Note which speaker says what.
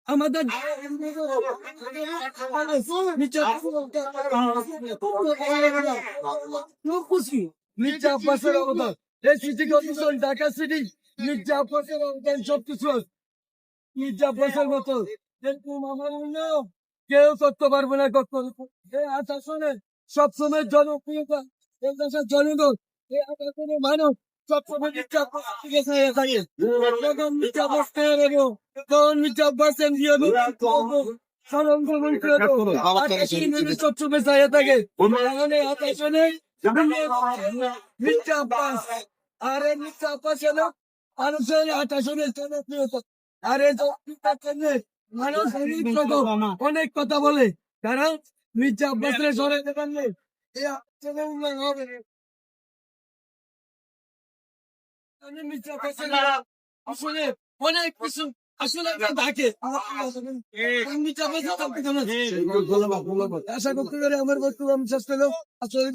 Speaker 1: আমাদের মির্জা আব্বাসের অবদান এই city corporation Dhaka city Mirza আব্বাসের অবদান সবকিছু মির্জা আব্বাসের মতো এরকম আমার কেউ করতে পারবে না আসলে সবসময় জনপ্রিয়তা এই দেশের জনগণ এই আকাশের মানুষ সবসময় মির্জা আব্বাস থাকে যখন মির্জা আব্বাস তখন মির্জা আব্বাস সবসময় চাইয়া থাকে মির্জা আব্বাস আর এই মির্জা আব্বাস এলো মানুষের আকাশের জনপ্রিয়তা আর এই জনপ্রিয়তার মানুষ অনেক কথা বলে কারণ মির্জা আব্বাসের সরে দেখালে হবে মির্জা আব্বাসের আসলে অনেক কিছু আসলে থাকে আশা করতে পারি আমার বক্তব্য আমি শেষ করলাম আসলে